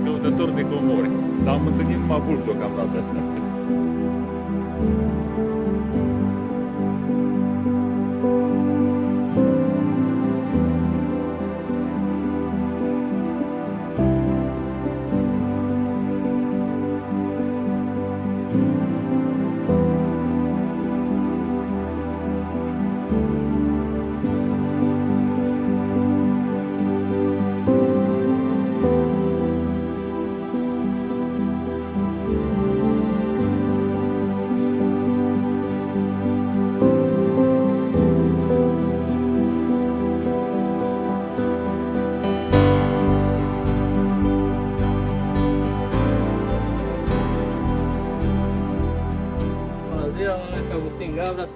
căutător de comori. Dar am întâlnit numai vulpi deocamdată.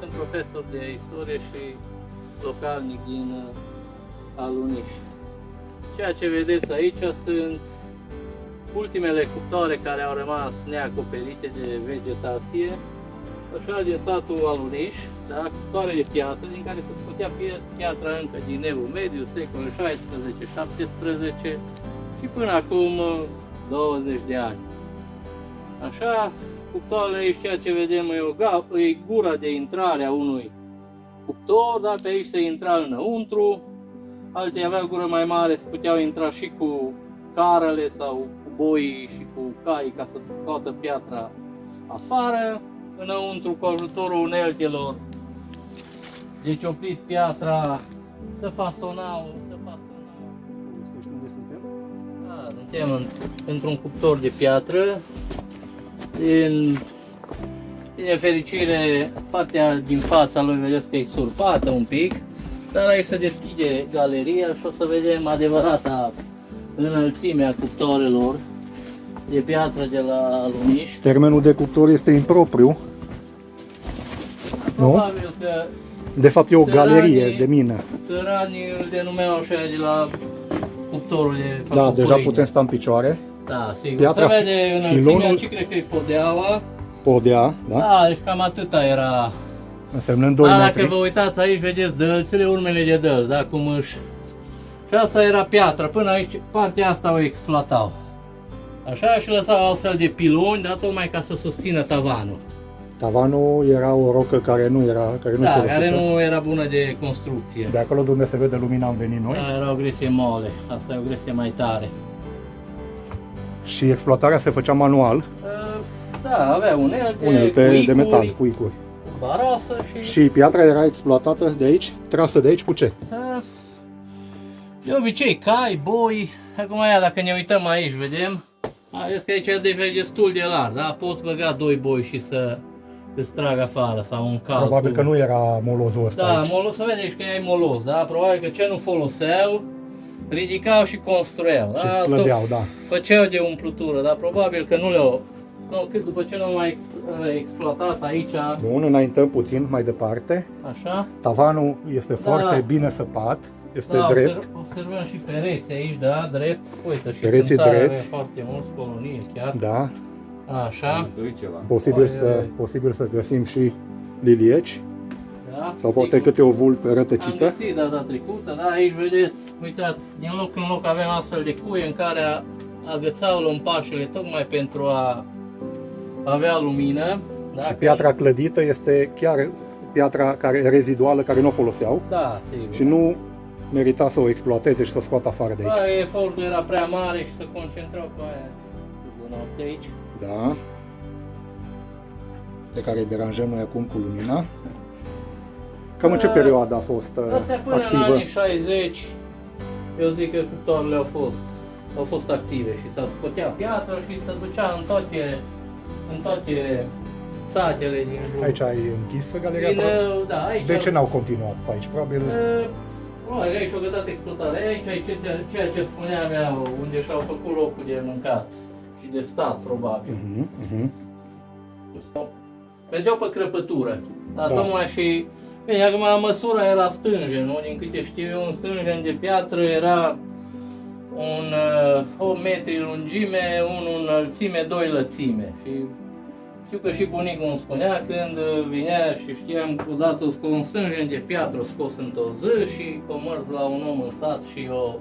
Sunt profesor de istorie și localnic din Aluniș. Ceea ce vedeți aici sunt ultimele cuptoare care au rămas neacoperite de vegetație, așa din satul Aluniș, da? Cuptoare de piatră din care se scotea piatra încă din Evul Mediu, secolul 16-17 și până acum 20 de ani. Așa, cuptoarele aici, ceea ce vedem e gura de intrare a unui cuptor, dar pe aici se intra înăuntru, alții aveau gură mai mare, se puteau intra și cu carele sau cu boii și cu cai ca să scoată piatra afară, înăuntru cu ajutorul uneltelor de cioplit piatra se fasonau. Unde suntem? Da, suntem într-un cuptor de piatră. Din nefericire, partea din fața lui vedeți că e surpată un pic, dar aici se deschide galeria și o să vedem adevărata înălțime a cuptoarelor de piatră de la Aluniș. Termenul de cuptor este impropriu. Probabil că De fapt e o galerie de mină. țăranii îl denumeau așa de la cuptorul de Da, făcut deja pâine. putem sta în picioare. Da, sigur. Piatra, Se vede înălțimea filonul, și cred că e podeaua. podea, da? Da, deci cam atâta era. Însemnând 2 Da, metri. dacă vă uitați aici, vedeți dălțile, urmele de dălți, da, cum își... Și asta era piatra, până aici, partea asta o exploatau. Așa, și lăsau astfel de piloni, da, tocmai ca să susțină tavanul. Tavanul era o rocă care nu era, care nu Da, folosită. care nu era bună de construcție. De acolo de unde se vede lumina am venit noi. Da, era o gresie mole, asta e o gresie mai tare. Și exploatarea se făcea manual, Da, avea unelte, unelte de metal, cuicuri. barasă și... Și piatra era exploatată de aici, trasă de aici cu ce? De obicei, cai, boi, acum ia, dacă ne uităm aici, vedem, vedeți că aici e destul de larg, da? Poți băga 2 boi și să îți trag afară sau un cal. Probabil că nu era molozul ăsta Da, aici. molos, să vedeți că e molos, da? Probabil că ce nu foloseau, ridicau și construiau. Și Da? Asta clădeau, da. Făceau de umplutură, dar probabil că nu le-au... Nu, cât după ce nu mai exploatat aici, Bun, înaintăm puțin mai departe. așa. Tavanul este foarte bine săpat, este Da, drept. observăm și pereți aici, da, drept. Uite, și Pereții țânțară drepți. avem foarte mulți colonie chiar. Da, Așa, Ceva. posibil să găsim și lilieci da. sau poate sigur. câte o vulpe Am rătăcită. găsit data trecută, da, aici vedeți, uitați, din loc în loc avem astfel de cuie în care agățau lămpașele tocmai pentru a avea lumină. Da, Și piatra clădită este chiar piatra reziduală care nu o foloseau Da, sigur. și nu merita să o exploateze și să o scoată afară de aici. Da, efortul era prea mare și se concentrau pe aia de noapte aici. Da. Pe care îi deranjăm noi acum cu lumina. Cam în ce perioadă a fost Astea până în activă? anii 60, eu zic că cuptoarele au fost active și s-a scotea piatră și se ducea în toate satele din jur. Aici ai închis galeria? Da, aici. De ce n-au continuat pe aici? Probabil Probabil aici o gătat exploatare. Aici e ceea ce spuneam eu, unde și-au făcut locul de mâncat și de stat, probabil. Mergeau pe crăpătură, dar Da. tocmai și... Bine, acum măsura era stânjen, nu? Din câte știu eu, un stânjen de piatră era 8 metri lungime, 1 înălțime, 2 lățime. Și știu că și bunicul îmi spunea când vinea și știam odată cu un stânjen de piatră scos într-o zi și comerț la un om în sat și o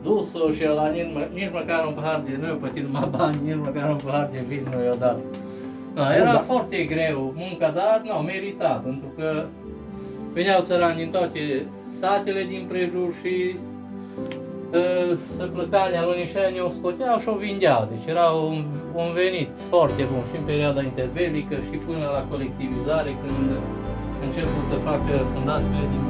dus-o și ăla nici măcar un pahar de, nu i-a plătit numai bani, nici măcar un pahar de vin nu i-a dat. Da, era foarte greu munca, dar nu, merita, pentru că veneau țărani din toate satele din prejur și săplăcanii alunișeni o scoteau și o vindeau. Deci era un venit foarte bun și în perioada interbelică și până la colectivizare, când încep să se facă fundațiile din